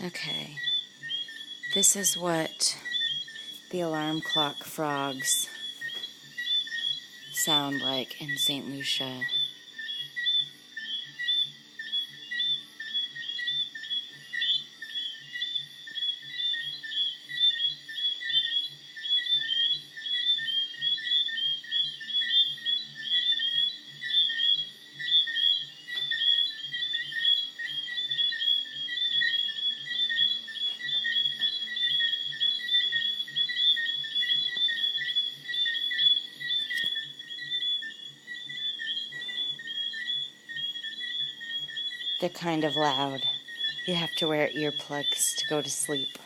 Okay, this is what the alarm clock frogs sound like in St. Lucia. They're kind of loud. You have to wear earplugs to go to sleep.